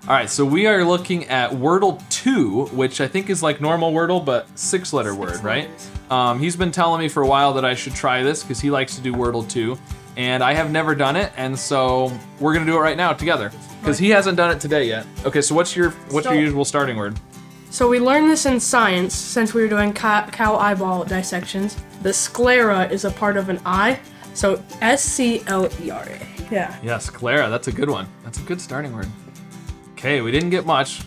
All right, so we are looking at Wordle 2, which I think is like normal Wordle, but 6-letter word, right? He's been telling me for a while that I should try this because he likes to do Wordle 2, and I have never done it, and so we're gonna do it right now together because he hasn't done it today yet. Okay, so what's your usual starting word? So we learned this in science since we were doing cow eyeball dissections. The sclera is a part of an eye, so S-C-L-E-R-A. Yeah. Yeah, sclera. That's a good one. That's a good starting word. Okay, we didn't get much.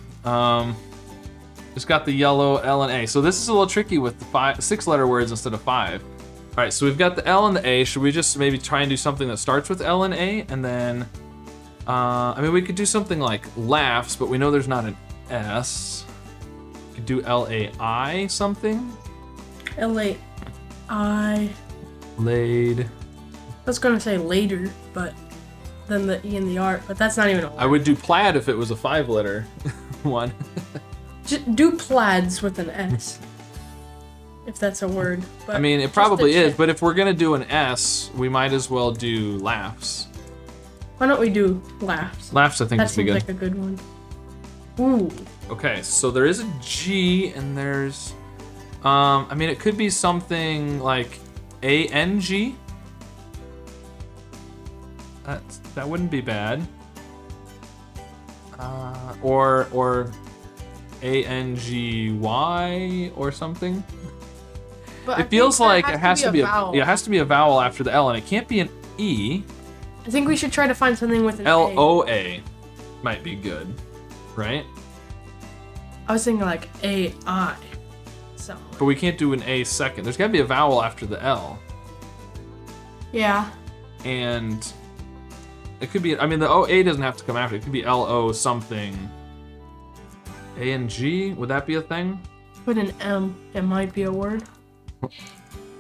Just got the yellow L and A. So this is a little tricky with the 6-letter words instead of 5. All right, so we've got the L and the A. Should we just maybe try and do something that starts with L and A, and then, I mean, we could do something like laughs, but we know there's not an S. We could do L-A-I something. L-A-I. Laid. I was gonna say later, but then the E and the R, but that's not even a word. I would do plaid if it was a 5-letter one. Just do plaids with an S, if that's a word. But I mean, it probably is, but if we're gonna do an S, we might as well do laughs. Why don't we do laughs? Laughs, I think, That would be seems good. like a good one. Ooh. Okay, so there is a G, and there's, I mean, it could be something like A-N-G. That wouldn't be bad. Or A-N-G-Y or something. But It feels like it has to be a vowel. yeah, it has to be a vowel after the L, and it can't be an E. I think we should try to find something with an A. L-O-A might be good, right? I was thinking like A-I. But we can't do an A second. There's gotta be a vowel after the L. Yeah. And it could be, I mean, the O-A doesn't have to come after. It could be L-O something. A and G, would that be a thing? With an M, it might be a word.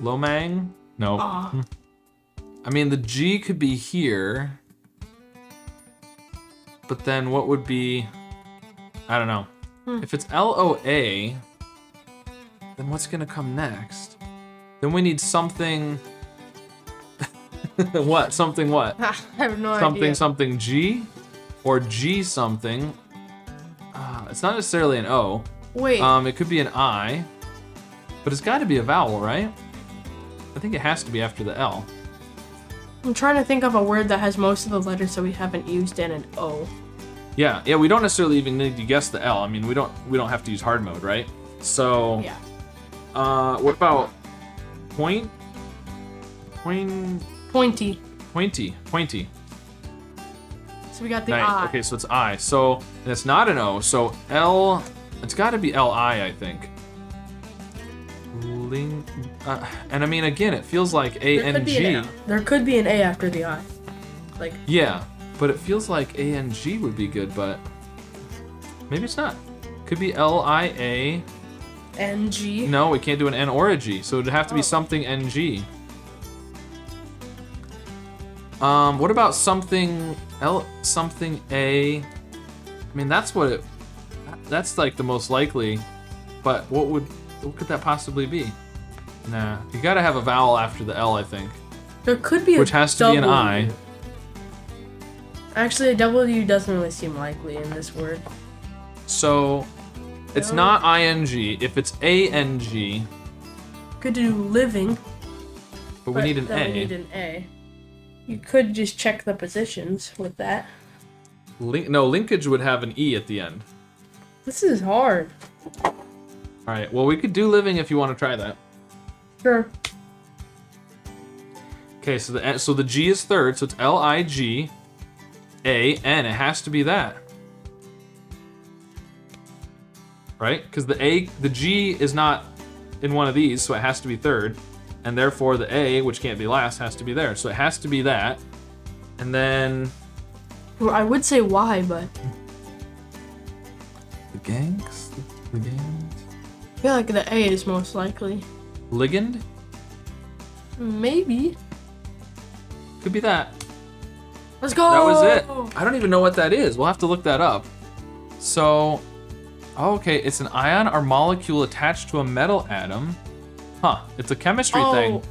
Lomang? No. Ah. I mean, the G could be here. But then what would be, I don't know. If it's L-O-A, then what's gonna come next? Then we need something. What? Something what? I have no Something idea. something G? Or G something. It's not necessarily an O. Wait. It could be an I. But it's gotta be a vowel, right? I think it has to be after the L. I'm trying to think of a word that has most of the letters that we haven't used and an O. Yeah, we don't necessarily even need to guess the L. I mean, we don't have to use hard mode, right? So Yeah. what about point? Pointy. So we got the Nice. I. Okay, so it's I. So, and it's not an O. So L, it's got to be L-I, I think. And I mean, again, it feels like A-N-G. There could be an A after the I. Like. Yeah, but it feels like A-N-G would be good, but maybe it's not. Could be L-I-A. N-G. No, we can't do an N or a G, so it'd have to be something N-G. What about something something A? I mean, that's like the most likely, but what could that possibly be? Nah, you gotta have a vowel after the L, I think. There could be Which has to be an I. Actually, a W doesn't really seem likely in this word. So, it's not ing. If it's ang, Could do living. but we need an then A. We need an A. You could just check the positions with that. No, linkage would have an E at the end. This is hard. All right. Well, we could do living if you want to try that. Sure. Okay. So the G is third. So it's L-I-G, A-N. It has to be that. Right? Because the G is not in one of these, so it has to be third. And therefore the A, which can't be last, has to be there. So it has to be that. And then... Well, I would say Y, but... The gangs? The gangs? I feel like the A is most likely. Ligand? Maybe. Could be that. Let's go! That was it. I don't even know what that is. We'll have to look that up. So... okay, it's an ion or molecule attached to a metal atom. Huh, it's a chemistry thing.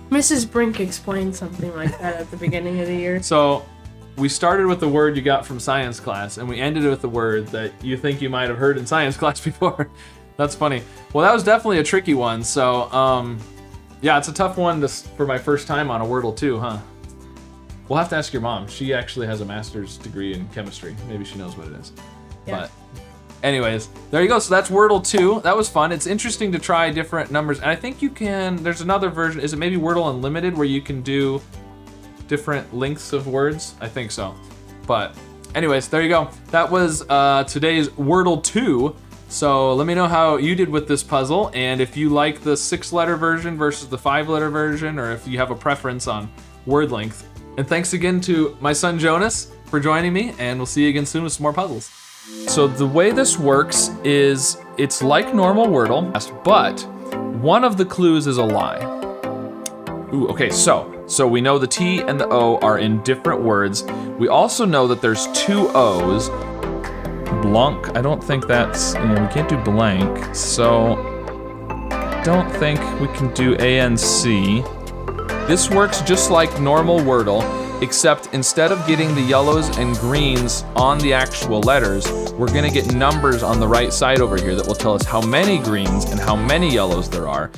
Mrs. Brink explained something like that at the beginning of the year. So, we started with the word you got from science class, and we ended with the word that you think you might have heard in science class before. That's funny. Well, that was definitely a tricky one. So, yeah, it's a tough one for my first time on a Wordle too, huh? We'll have to ask your mom. She actually has a master's degree in chemistry. Maybe she knows what it is. Yeah. But anyways, there you go. So that's Wordle 2. That was fun. It's interesting to try different numbers. And I think you can, there's another version. Is it maybe Wordle Unlimited where you can do different lengths of words? I think so. But anyways, there you go. That was today's Wordle 2. So let me know how you did with this puzzle, and if you like the 6-letter version versus the 5-letter version, or if you have a preference on word length. And thanks again to my son Jonas for joining me, and we'll see you again soon with some more puzzles. So the way this works is it's like normal Wordle, but one of the clues is a lie. Ooh, okay, so we know the T and the O are in different words. We also know that there's 2 O's. Blanc, I don't think that's, we can't do blank, so I don't think we can do ANC. This works just like normal Wordle, except instead of getting the yellows and greens on the actual letters, we're gonna get numbers on the right side over here that will tell us how many greens and how many yellows there are.